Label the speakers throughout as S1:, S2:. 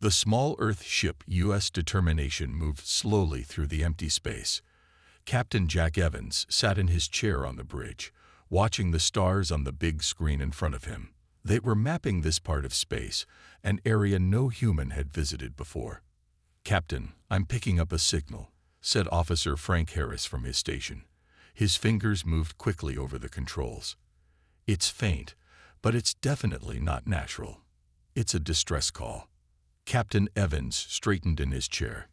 S1: The small Earth ship U.S. Determination moved slowly through the empty space. Captain Jack Evans sat in his chair on the bridge, watching the stars on the big screen in front of him. They were mapping this part of space, an area no human had visited before. "Captain, I'm picking up a signal," said Officer Frank Harris from his station. His fingers moved quickly over the controls. "It's faint, but it's definitely not natural. It's a distress call." Captain Evans straightened in his chair.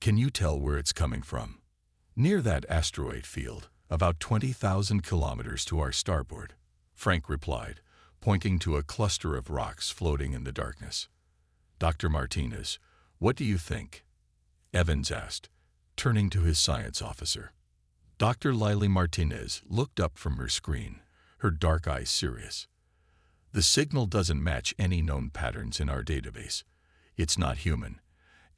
S1: "Can you tell where it's coming from?" "Near that asteroid field, about 20,000 kilometers to our starboard," Frank replied, pointing to a cluster of rocks floating in the darkness. "Dr. Martinez, what do you think?" Evans asked, turning to his science officer. Dr. Lily Martinez looked up from her screen, her dark eyes serious. "The signal doesn't match any known patterns in our database. It's not human,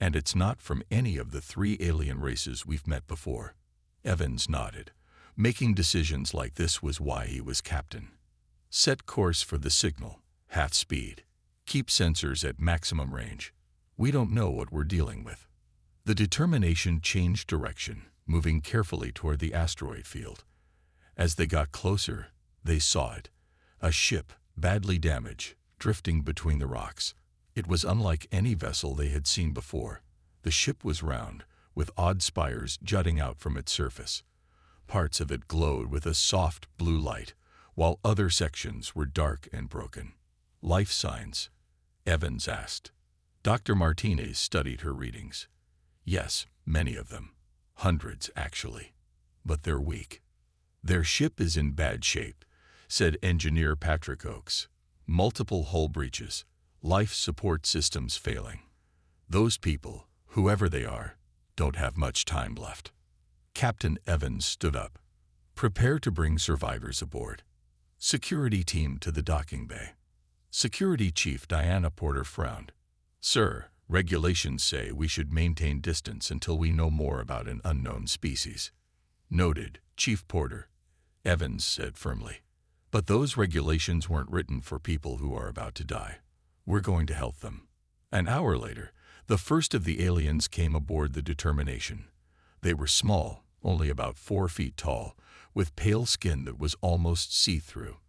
S1: and it's not from any of the 3 alien races we've met before." Evans nodded. Making decisions like this was why he was captain. "Set course for the signal, half speed. Keep sensors at maximum range. We don't know what we're dealing with." The Determination changed direction, moving carefully toward the asteroid field. As they got closer, they saw it, a ship, badly damaged, drifting between the rocks. It was unlike any vessel they had seen before. The ship was round, with odd spires jutting out from its surface. Parts of it glowed with a soft blue light, while other sections were dark and broken. "Life signs?" Evans asked. Dr. Martinez studied her readings. "Yes, many of them. Hundreds, actually. But they're weak." "Their ship is in bad shape," said Engineer Patrick Oakes. "Multiple hull breaches, life support systems failing. Those people, whoever they are, don't have much time left." Captain Evans stood up. "Prepare to bring survivors aboard. Security team to the docking bay." Security Chief Diana Porter frowned. "Sir, regulations say we should maintain distance until we know more about an unknown species." "Noted, Chief Porter," Evans said firmly. "But those regulations weren't written for people who are about to die. We're going to help them." An hour later, the first of the aliens came aboard the Determination. They were small, only about 4 feet tall, with pale skin that was almost see-through.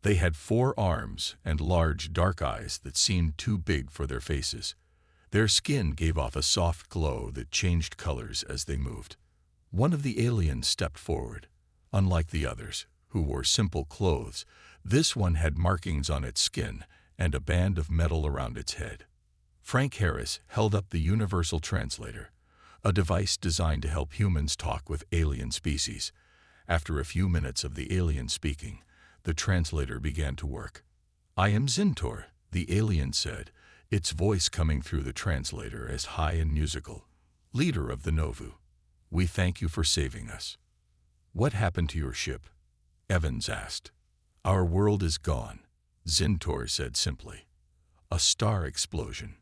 S1: They had 4 arms and large, dark eyes that seemed too big for their faces. Their skin gave off a soft glow that changed colors as they moved. One of the aliens stepped forward. Unlike the others, who wore simple clothes, this one had markings on its skin and a band of metal around its head. Frank Harris held up the Universal Translator, a device designed to help humans talk with alien species. After a few minutes of the alien speaking, the translator began to work. "I am Zintor," the alien said, its voice coming through the translator as high and musical. "Leader of the Novu. We thank you for saving us." "What happened to your ship?" Evans asked. "Our world is gone," Zintor said simply. "A star explosion.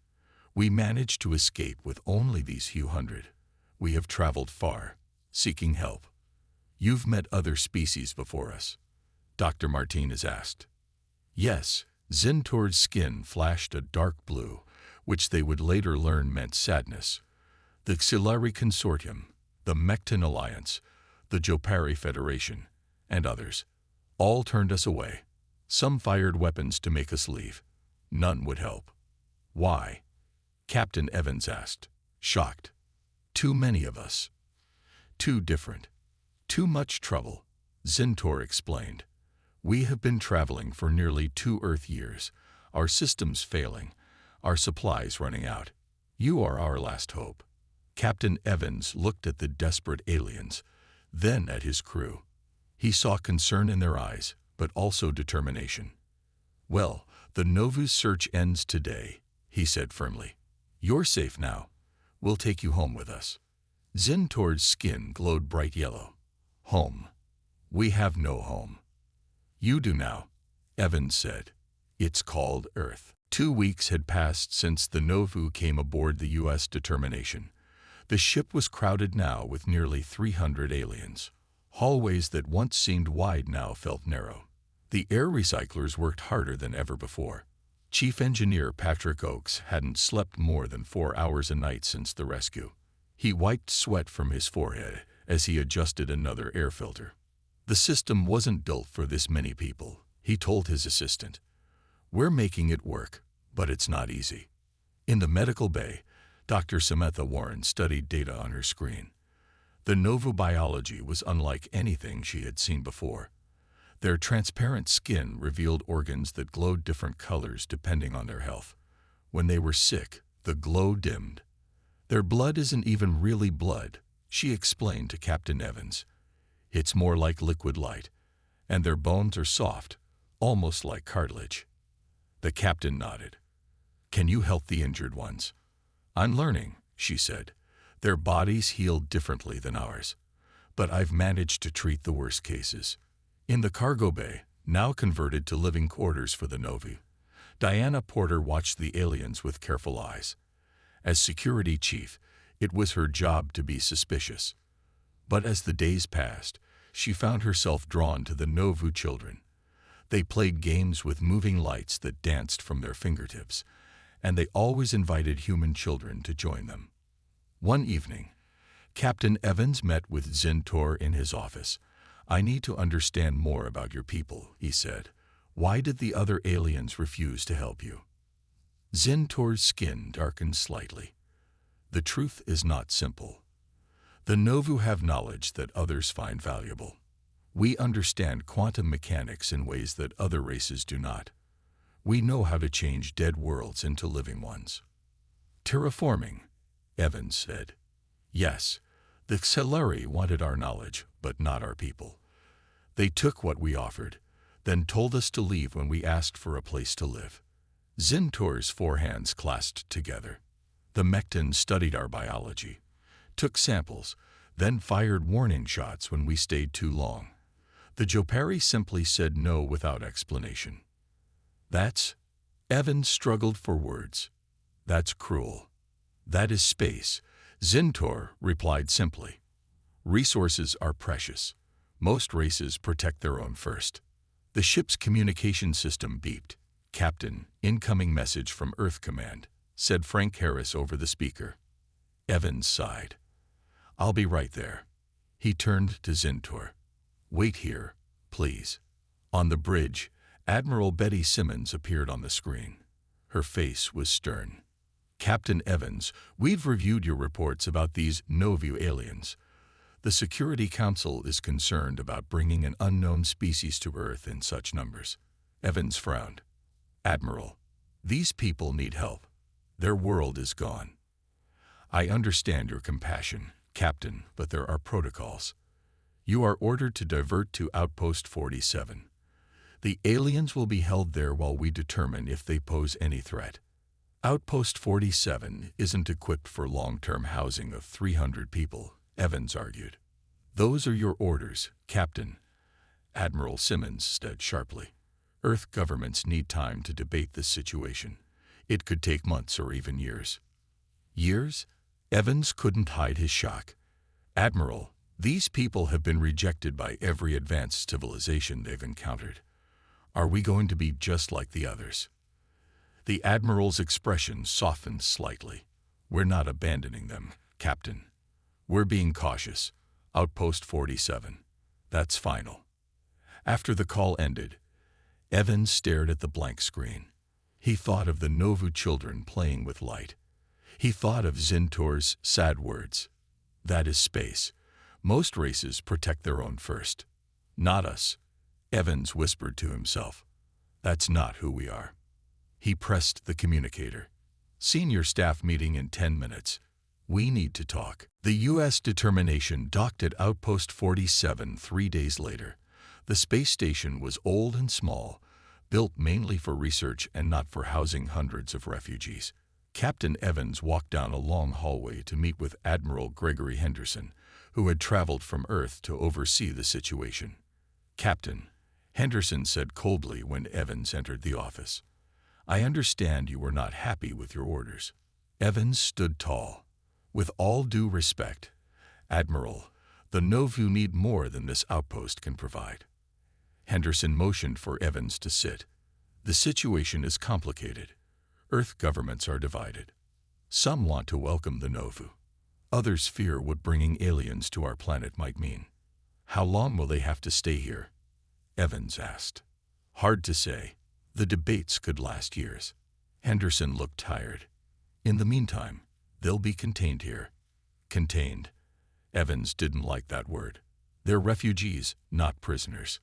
S1: We managed to escape with only these few hundred. We have traveled far, seeking help." "You've met other species before us?" Dr. Martinez asked. "Yes." Zintor's skin flashed a dark blue, which they would later learn meant sadness. "The Xilari Consortium, the Mecton Alliance, the Jopari Federation, and others. All turned us away. Some fired weapons to make us leave. None would help." "Why?" Captain Evans asked, shocked. "Too many of us. Too different. Too much trouble," Zintor explained. "We have been traveling for nearly 2 Earth years, our systems failing, our supplies running out. You are our last hope." Captain Evans looked at the desperate aliens, then at his crew. He saw concern in their eyes, but also determination. "Well, the Novu's search ends today," he said firmly. "You're safe now. We'll take you home with us." Zintor's skin glowed bright yellow. "Home? We have no home." "You do now," Evans said. "It's called Earth." 2 weeks had passed since the Novu came aboard the U.S. Determination. The ship was crowded now with nearly 300 aliens. Hallways that once seemed wide now felt narrow. The air recyclers worked harder than ever before. Chief Engineer Patrick Oakes hadn't slept more than 4 hours a night since the rescue. He wiped sweat from his forehead as he adjusted another air filter. The system wasn't built for this many people, he told his assistant. We're making it work, but it's not easy. In the medical bay, Dr. Samantha Warren studied data on her screen. The novobiology was unlike anything she had seen before. Their transparent skin revealed organs that glowed different colors depending on their health. When they were sick, the glow dimmed. Their blood isn't even really blood, she explained to Captain Evans. It's more like liquid light, and their bones are soft, almost like cartilage. The captain nodded. Can you help the injured ones? I'm learning, she said. Their bodies heal differently than ours, but I've managed to treat the worst cases. In the cargo bay, now converted to living quarters for the Novi, Diana Porter watched the aliens with careful eyes. As security chief, it was her job to be suspicious. But as the days passed, she found herself drawn to the Novu children. They played games with moving lights that danced from their fingertips, and they always invited human children to join them. One evening, Captain Evans met with Zintor in his office. I need to understand more about your people, he said. Why did the other aliens refuse to help you? Zintor's skin darkened slightly. The truth is not simple. The Novu have knowledge that others find valuable. We understand quantum mechanics in ways that other races do not. We know how to change dead worlds into living ones. Terraforming, Evans said. Yes, the Xelari wanted our knowledge, but not our people. They took what we offered, then told us to leave when we asked for a place to live. Zintor's four hands clasped together. The Mectans studied our biology, took samples, then fired warning shots when we stayed too long. The Jopari simply said no without explanation. Evans struggled for words. That's cruel. That is space, Zintor replied simply. Resources are precious. Most races protect their own first. The ship's communication system beeped. Captain, incoming message from Earth Command, said Frank Harris over the speaker. Evans sighed. I'll be right there. He turned to Zintor. Wait here, please. On the bridge, Admiral Betty Simmons appeared on the screen. Her face was stern. Captain Evans, we've reviewed your reports about these Novu aliens. The Security Council is concerned about bringing an unknown species to Earth in such numbers. Evans frowned. Admiral, these people need help. Their world is gone. I understand your compassion, Captain, but there are protocols. You are ordered to divert to Outpost 47. The aliens will be held there while we determine if they pose any threat. Outpost 47 isn't equipped for long-term housing of 300 people, Evans argued. Those are your orders, Captain. Admiral Simmons said sharply. Earth governments need time to debate this situation. It could take months or even years. Years? Evans couldn't hide his shock. Admiral, these people have been rejected by every advanced civilization they've encountered. Are we going to be just like the others? The Admiral's expression softened slightly. We're not abandoning them, Captain. We're being cautious. Outpost 47. That's final. After the call ended, Evans stared at the blank screen. He thought of the Novu children playing with light. He thought of Zintor's sad words. That is space. Most races protect their own first. Not us. Evans whispered to himself. That's not who we are. He pressed the communicator. Senior staff meeting in 10 minutes. We need to talk. The U.S. determination docked at Outpost 47 3 days later. The space station was old and small, built mainly for research and not for housing hundreds of refugees. Captain Evans walked down a long hallway to meet with Admiral Gregory Henderson, who had traveled from Earth to oversee the situation. Captain, Henderson said coldly when Evans entered the office. I understand you were not happy with your orders. Evans stood tall. With all due respect, Admiral, the Novu need more than this outpost can provide. Henderson motioned for Evans to sit. The situation is complicated. Earth governments are divided. Some want to welcome the Novu. Others fear what bringing aliens to our planet might mean. How long will they have to stay here? Evans asked. Hard to say. The debates could last years. Henderson looked tired. In the meantime, they'll be contained here. Contained. Evans didn't like that word. They're refugees, not prisoners.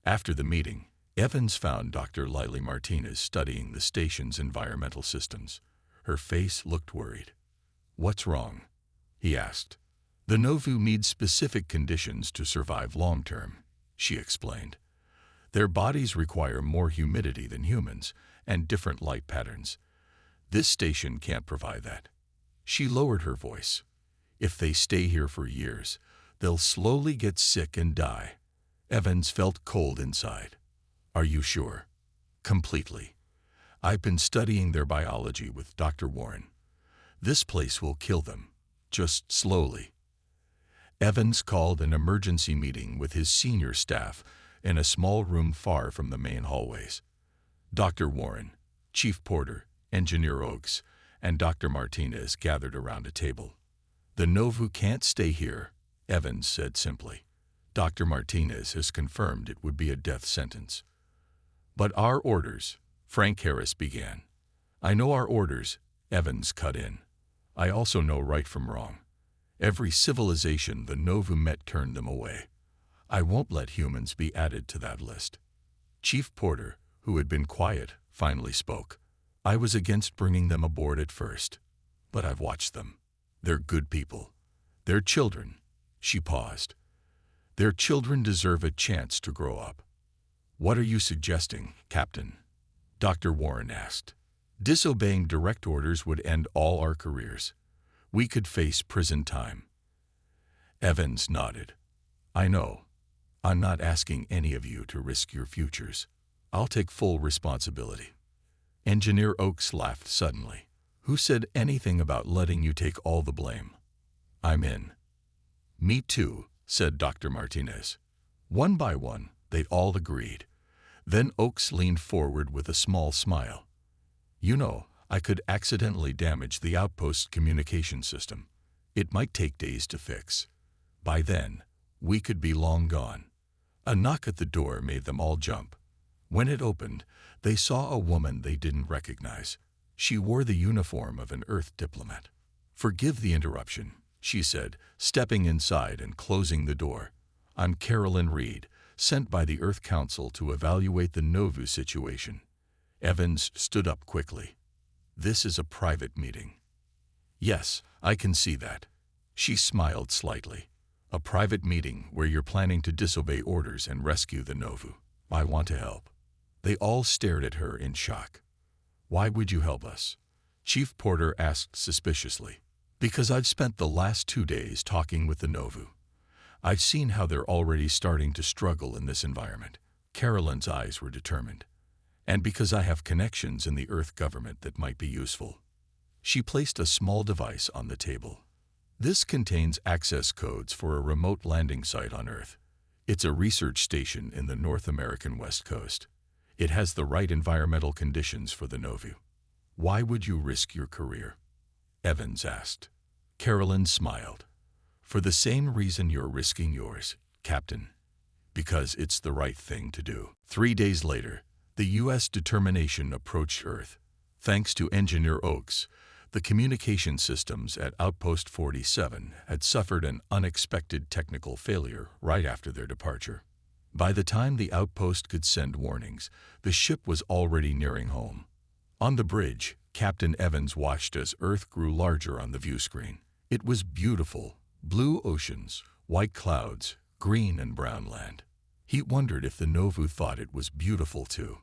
S1: After the meeting, Evans found Dr. Lily Martinez studying the station's environmental systems. Her face looked worried. What's wrong? He asked. The Novu need specific conditions to survive long-term, she explained. Their bodies require more humidity than humans and different light patterns. This station can't provide that. She lowered her voice. If they stay here for years, they'll slowly get sick and die. Evans felt cold inside. Are you sure? Completely. I've been studying their biology with Dr. Warren. This place will kill them, just slowly. Evans called an emergency meeting with his senior staff in a small room far from the main hallways. Dr. Warren, Chief Porter, Engineer Oakes, and Dr. Martinez gathered around a table. The Novu can't stay here, Evans said simply. Dr. Martinez has confirmed it would be a death sentence. But our orders, Frank Harris began. I know our orders, Evans cut in. I also know right from wrong. Every civilization the Novu met turned them away. I won't let humans be added to that list. Chief Porter, who had been quiet, finally spoke. I was against bringing them aboard at first, but I've watched them. They're good people. Their children. She paused. Their children deserve a chance to grow up. What are you suggesting, Captain? Dr. Warren asked. Disobeying direct orders would end all our careers. We could face prison time. Evans nodded. I know. I'm not asking any of you to risk your futures. I'll take full responsibility. Engineer Oakes laughed suddenly. Who said anything about letting you take all the blame? I'm in. Me too, said Dr. Martinez. One by one, they all agreed. Then Oakes leaned forward with a small smile. You know, I could accidentally damage the outpost communication system. It might take days to fix. By then, we could be long gone. A knock at the door made them all jump. When it opened, they saw a woman they didn't recognize. She wore the uniform of an Earth diplomat. Forgive the interruption, she said, stepping inside and closing the door. I'm Carolyn Reed, sent by the Earth Council to evaluate the Novu situation. Evans stood up quickly. This is a private meeting. Yes, I can see that. She smiled slightly. A private meeting where you're planning to disobey orders and rescue the Novu. I want to help. They all stared at her in shock. Why would you help us? Chief Porter asked suspiciously. Because I've spent the last 2 days talking with the Novu. I've seen how they're already starting to struggle in this environment. Carolyn's eyes were determined. And because I have connections in the Earth government that might be useful. She placed a small device on the table. This contains access codes for a remote landing site on Earth. It's a research station in the North American West Coast. It has the right environmental conditions for the Novu. Why would you risk your career? Evans asked. Carolyn smiled. For the same reason you're risking yours, Captain. Because it's the right thing to do. 3 days later, the U.S. determination approached Earth. Thanks to Engineer Oakes, the communication systems at Outpost 47 had suffered an unexpected technical failure right after their departure. By the time the outpost could send warnings, the ship was already nearing home. On the bridge, Captain Evans watched as Earth grew larger on the view screen. It was beautiful. Blue oceans, white clouds, green and brown land. He wondered if the Novu thought it was beautiful too.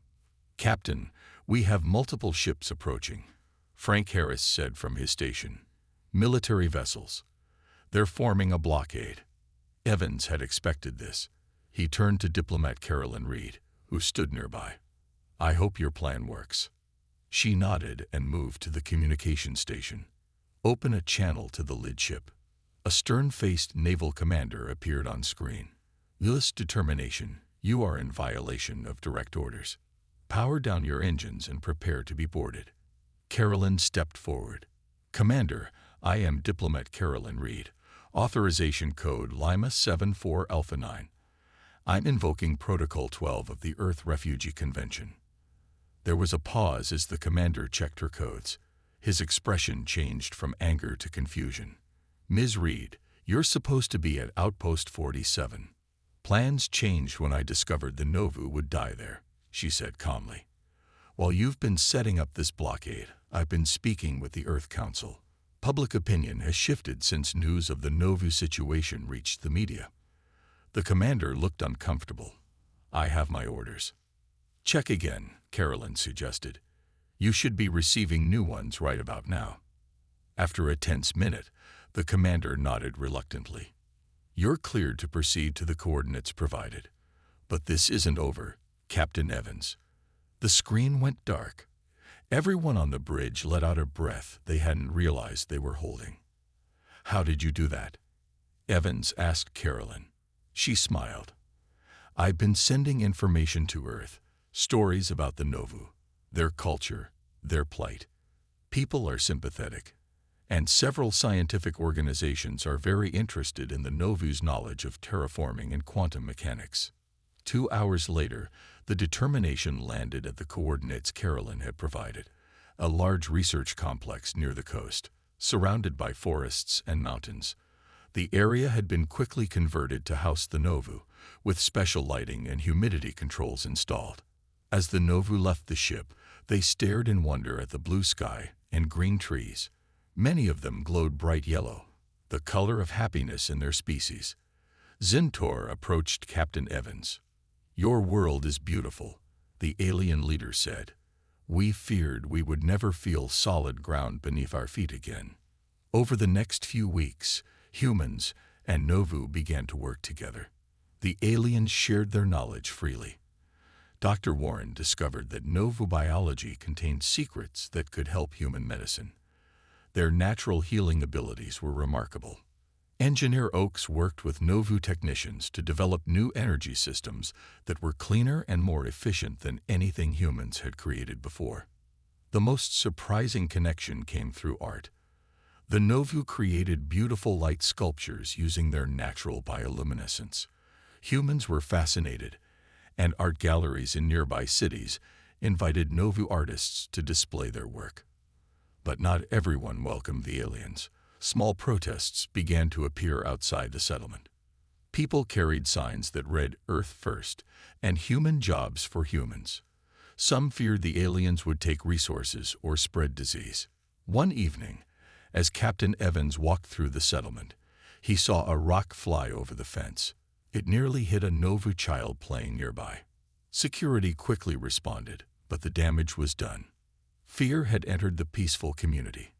S1: Captain, we have multiple ships approaching, Frank Harris said from his station. Military vessels. They're forming a blockade. Evans had expected this. He turned to diplomat Carolyn Reed, who stood nearby. I hope your plan works. She nodded and moved to the communication station. Open a channel to the lid ship. A stern-faced naval commander appeared on screen. This determination, you are in violation of direct orders. Power down your engines and prepare to be boarded. Carolyn stepped forward. Commander, I am Diplomat Carolyn Reed. Authorization code Lima 74 Alpha 9. I'm invoking Protocol 12 of the Earth Refugee Convention. There was a pause as the commander checked her codes. His expression changed from anger to confusion. Ms. Reed, you're supposed to be at Outpost 47. Plans changed when I discovered the Novu would die there, she said calmly. While you've been setting up this blockade, I've been speaking with the Earth Council. Public opinion has shifted since news of the Novu situation reached the media. The commander looked uncomfortable. I have my orders. Check again, Carolyn suggested. You should be receiving new ones right about now. After a tense minute, the commander nodded reluctantly. You're cleared to proceed to the coordinates provided. But this isn't over, Captain Evans. The screen went dark. Everyone on the bridge let out a breath they hadn't realized they were holding. How did you do that? Evans asked Carolyn. She smiled. I've been sending information to Earth, stories about the Novu, their culture, their plight. People are sympathetic, and several scientific organizations are very interested in the Novu's knowledge of terraforming and quantum mechanics. 2 hours later, the Determination landed at the coordinates Carolyn had provided, a large research complex near the coast, surrounded by forests and mountains. The area had been quickly converted to house the Novu, with special lighting and humidity controls installed. As the Novu left the ship, they stared in wonder at the blue sky and green trees. Many of them glowed bright yellow, the color of happiness in their species. Zintor approached Captain Evans. Your world is beautiful, the alien leader said. We feared we would never feel solid ground beneath our feet again. Over the next few weeks, humans and Novu began to work together. The aliens shared their knowledge freely. Dr. Warren discovered that Novu biology contained secrets that could help human medicine. Their natural healing abilities were remarkable. Engineer Oakes worked with Novu technicians to develop new energy systems that were cleaner and more efficient than anything humans had created before. The most surprising connection came through art. The Novu created beautiful light sculptures using their natural bioluminescence. Humans were fascinated, and art galleries in nearby cities invited Novu artists to display their work. But not everyone welcomed the aliens. Small protests began to appear outside the settlement. People carried signs that read Earth First and Human Jobs for Humans. Some feared the aliens would take resources or spread disease. One evening, as Captain Evans walked through the settlement, he saw a rock fly over the fence. It nearly hit a Novu child playing nearby. Security quickly responded, but the damage was done. Fear had entered the peaceful community.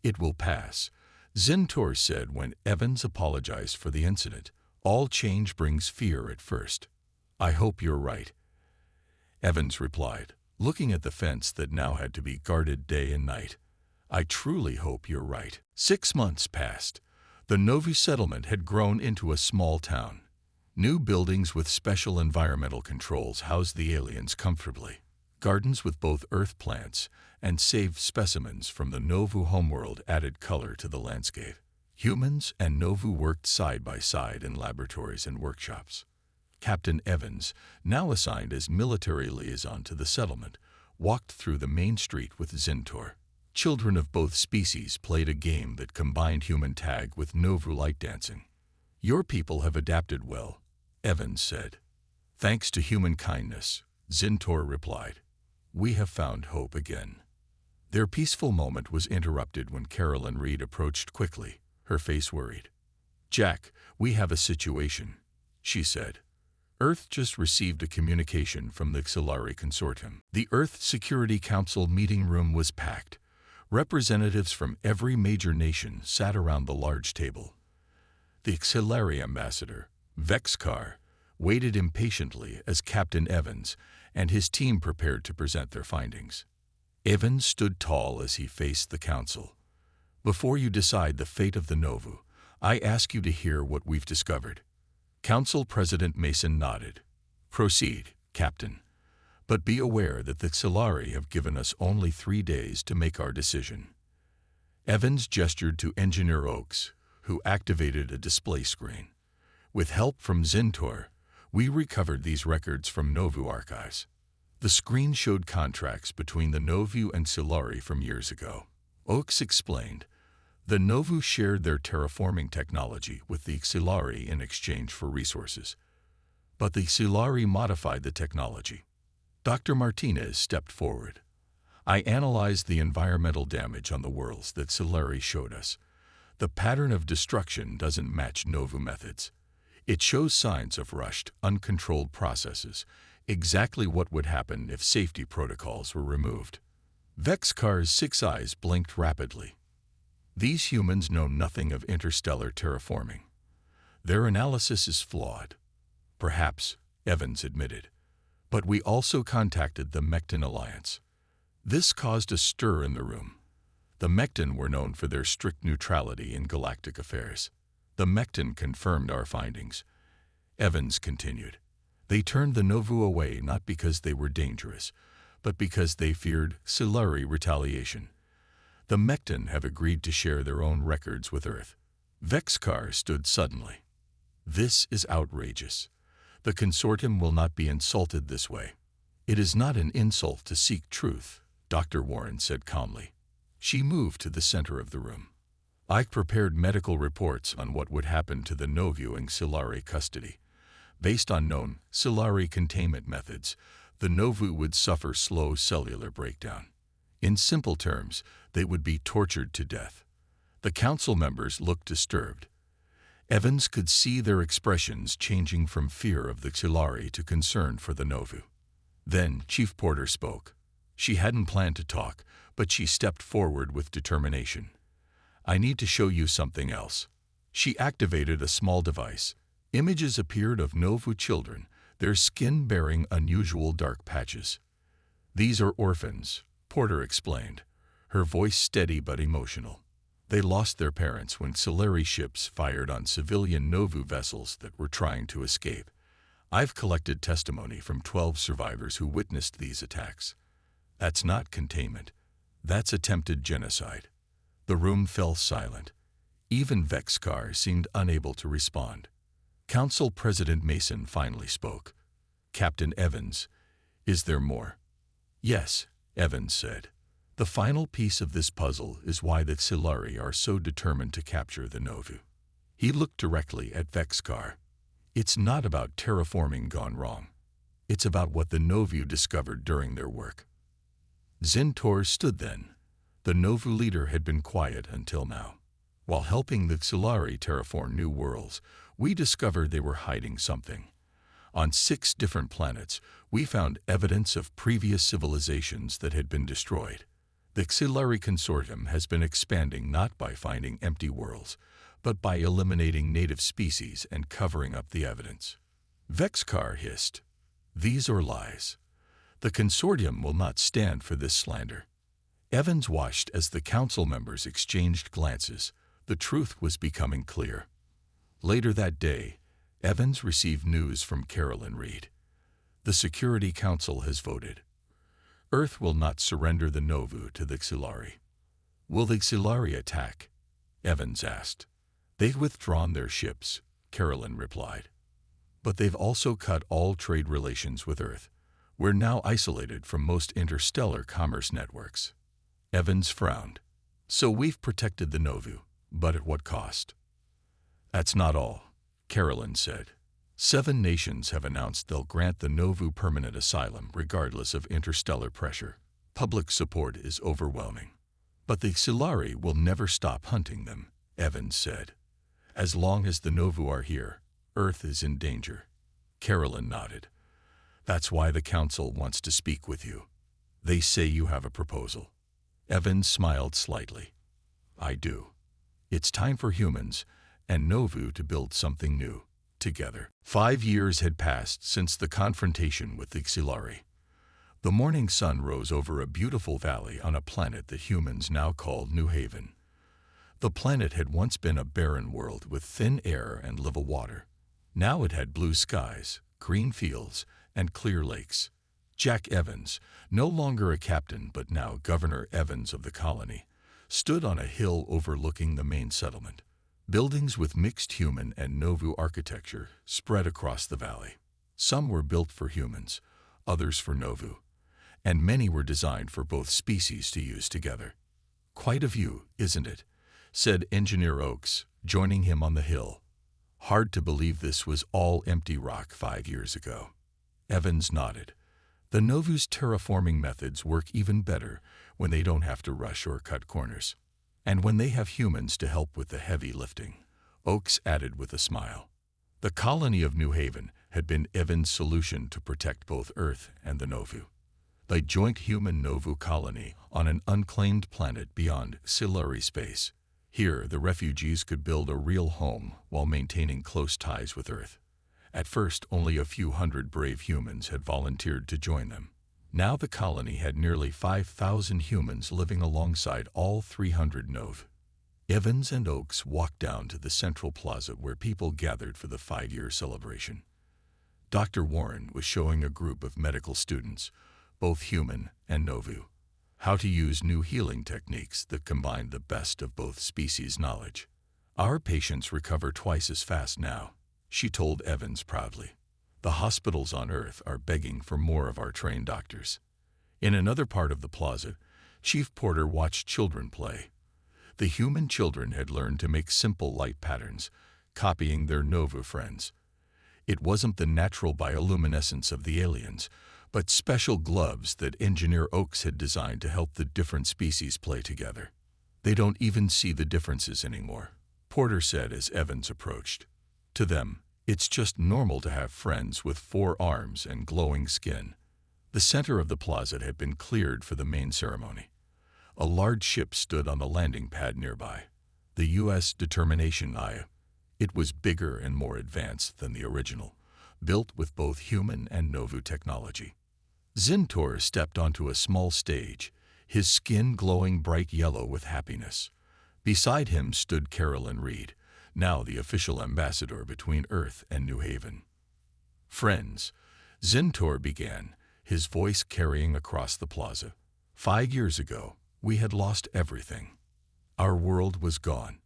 S1: It will pass, Zintor said when Evans apologized for the incident. All change brings fear at first. I hope you're right, Evans replied, looking at the fence that now had to be guarded day and night. I truly hope you're right. 6 months passed. The Novu settlement had grown into a small town. New buildings with special environmental controls housed the aliens comfortably. Gardens with both earth plants and saved specimens from the Novu homeworld added color to the landscape. Humans and Novu worked side by side in laboratories and workshops. Captain Evans, now assigned as military liaison to the settlement, walked through the main street with Zintor. Children of both species played a game that combined human tag with Novu light dancing. Your people have adapted well, Evans said. Thanks to human kindness, Zintor replied. We have found hope again. Their peaceful moment was interrupted when Carolyn Reed approached quickly, her face worried. Jack, we have a situation, she said. Earth just received a communication from the Xilari Consortium. The Earth Security Council meeting room was packed. Representatives from every major nation sat around the large table. The Xilari ambassador, Vexkar, waited impatiently as Captain Evans and his team prepared to present their findings. Evans stood tall as he faced the council. Before you decide the fate of the Novu, I ask you to hear what we've discovered. Council President Mason nodded. Proceed, Captain. But be aware that the Xilari have given us only 3 days to make our decision." Evans gestured to Engineer Oaks, who activated a display screen. "With help from Zintor, we recovered these records from Novu archives." The screen showed contracts between the Novu and Xilari from years ago. Oaks explained, "The Novu shared their terraforming technology with the Xilari in exchange for resources. But the Xilari modified the technology." Dr. Martinez stepped forward. "I analyzed the environmental damage on the worlds that Xilari showed us. The pattern of destruction doesn't match Novu methods. It shows signs of rushed, uncontrolled processes, exactly what would happen if safety protocols were removed." Vexcar's 6 eyes blinked rapidly. "These humans know nothing of interstellar terraforming. Their analysis is flawed." "Perhaps," Evans admitted. "But we also contacted the Mecton Alliance." This caused a stir in the room. The Mecton were known for their strict neutrality in galactic affairs. The Mecton confirmed our findings. Evans continued. "They turned the Novu away not because they were dangerous, but because they feared Xilari retaliation. The Mecton have agreed to share their own records with Earth." Vexcar stood suddenly. "This is outrageous. The consortium will not be insulted this way." "It is not an insult to seek truth," Dr. Warren said calmly. She moved to the center of the room. "I prepared medical reports on what would happen to the Novu in Xilari custody. Based on known Xilari containment methods, the Novu would suffer slow cellular breakdown. In simple terms, they would be tortured to death." The council members looked disturbed. Evans could see their expressions changing from fear of the Xilari to concern for the Novu. Then Chief Porter spoke. She hadn't planned to talk, but she stepped forward with determination. "I need to show you something else." She activated a small device. Images appeared of Novu children, their skin bearing unusual dark patches. "These are orphans," Porter explained, her voice steady but emotional. "They lost their parents when Xilari ships fired on civilian Novu vessels that were trying to escape. I've collected testimony from 12 survivors who witnessed these attacks. That's not containment. That's attempted genocide." The room fell silent. Even Vexcar seemed unable to respond. Council President Mason finally spoke. "Captain Evans, is there more?" "Yes," Evans said. "The final piece of this puzzle is why the Xilari are so determined to capture the Novu." He looked directly at Vexcar. "It's not about terraforming gone wrong. It's about what the Novu discovered during their work." Zintor stood then. The Novu leader had been quiet until now. "While helping the Xilari terraform new worlds, we discovered they were hiding something. On 6 different planets, we found evidence of previous civilizations that had been destroyed. The Xilari Consortium has been expanding not by finding empty worlds, but by eliminating native species and covering up the evidence." Vexcar hissed, "These are lies. The Consortium will not stand for this slander." Evans watched as the council members exchanged glances. The truth was becoming clear. Later that day, Evans received news from Carolyn Reed. "The Security Council has voted. Earth will not surrender the Novu to the Xilari." "Will the Xilari attack?" Evans asked. "They've withdrawn their ships," Carolyn replied. "But they've also cut all trade relations with Earth. We're now isolated from most interstellar commerce networks." Evans frowned. "So we've protected the Novu, but at what cost?" "That's not all," Carolyn said. 7 nations have announced they'll grant the Novu permanent asylum regardless of interstellar pressure. Public support is overwhelming. "But the Xilari will never stop hunting them," Evans said. "As long as the Novu are here, Earth is in danger." Carolyn nodded. "That's why the Council wants to speak with you. They say you have a proposal." Evans smiled slightly. "I do. It's time for humans and Novu to build something new, together." 5 years had passed since the confrontation with the Xilari. The morning sun rose over a beautiful valley on a planet that humans now called New Haven. The planet had once been a barren world with thin air and level water. Now it had blue skies, green fields, and clear lakes. Jack Evans, no longer a captain but now Governor Evans of the colony, stood on a hill overlooking the main settlement. Buildings with mixed human and Novu architecture spread across the valley. Some were built for humans, others for Novu, and many were designed for both species to use together. "Quite a view, isn't it?" said Engineer Oaks, joining him on the hill. "Hard to believe this was all empty rock 5 years ago." Evans nodded. The Novu's terraforming methods work even better when they don't have to rush or cut corners. And when they have humans to help with the heavy lifting, Oaks added with a smile. The colony of New Haven had been Evans' solution to protect both Earth and the Novu. The joint human-Novu colony on an unclaimed planet beyond Siluri space. Here, the refugees could build a real home while maintaining close ties with Earth. At first, only a few hundred brave humans had volunteered to join them. Now the colony had nearly 5,000 humans living alongside all 300 Nov. Evans and Oaks walked down to the central plaza where people gathered for the 5-year celebration. Dr. Warren was showing a group of medical students, both human and Novu, how to use new healing techniques that combine the best of both species' knowledge. "Our patients recover twice as fast now," she told Evans proudly. "The hospitals on Earth are begging for more of our trained doctors." In another part of the plaza, Chief Porter watched children play. The human children had learned to make simple light patterns, copying their Novu friends. It wasn't the natural bioluminescence of the aliens, but special gloves that Engineer Oaks had designed to help the different species play together. "They don't even see the differences anymore," Porter said as Evans approached. "To them, it's just normal to have friends with 4 arms and glowing skin." The center of the plaza had been cleared for the main ceremony. A large ship stood on the landing pad nearby, the U.S. Determination I. It was bigger and more advanced than the original, built with both human and Novu technology. Zintor stepped onto a small stage, his skin glowing bright yellow with happiness. Beside him stood Carolyn Reed, now the official ambassador between Earth and New Haven. "Friends," Zintor began, his voice carrying across the plaza. 5 years ago, we had lost everything. Our world was gone.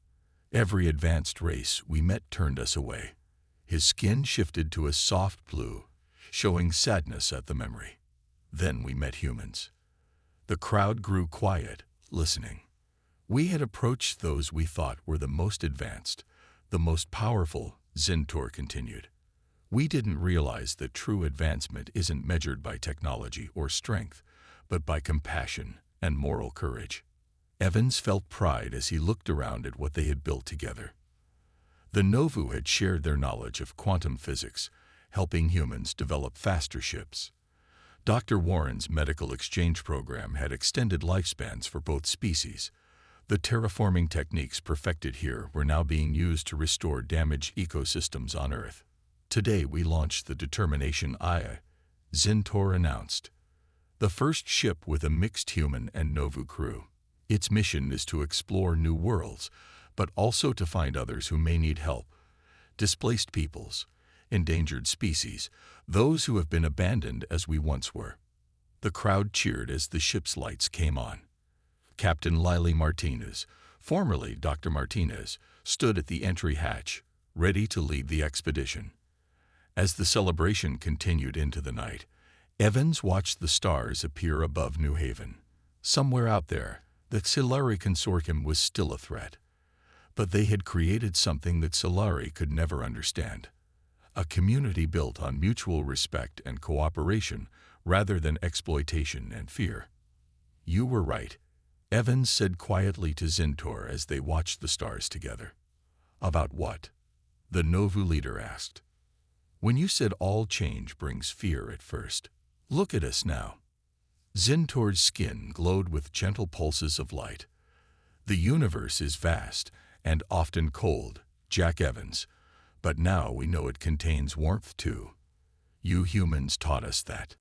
S1: Every advanced race we met turned us away." His skin shifted to a soft blue, showing sadness at the memory. "Then we met humans." The crowd grew quiet, listening. "We had approached those we thought were the most advanced, the most powerful," Zintor continued. "We didn't realize that true advancement isn't measured by technology or strength, but by compassion and moral courage." Evans felt pride as he looked around at what they had built together. The Novu had shared their knowledge of quantum physics, helping humans develop faster ships. Dr. Warren's medical exchange program had extended lifespans for both species. The terraforming techniques perfected here were now being used to restore damaged ecosystems on Earth. "Today we launched the Determination I," Zintor announced. "The first ship with a mixed human and Novu crew. Its mission is to explore new worlds, but also to find others who may need help. Displaced peoples, endangered species, those who have been abandoned as we once were." The crowd cheered as the ship's lights came on. Captain Lily Martinez, formerly Dr. Martinez, stood at the entry hatch, ready to lead the expedition. As the celebration continued into the night, Evans watched the stars appear above New Haven. Somewhere out there, the Siluri Consortium was still a threat. But they had created something that Siluri could never understand. A community built on mutual respect and cooperation rather than exploitation and fear. "You were right," Evans said quietly to Zintor as they watched the stars together. "About what?" the Novu leader asked. "When you said all change brings fear at first. Look at us now." Zintor's skin glowed with gentle pulses of light. "The universe is vast and often cold, Jack Evans, but now we know it contains warmth too. You humans taught us that."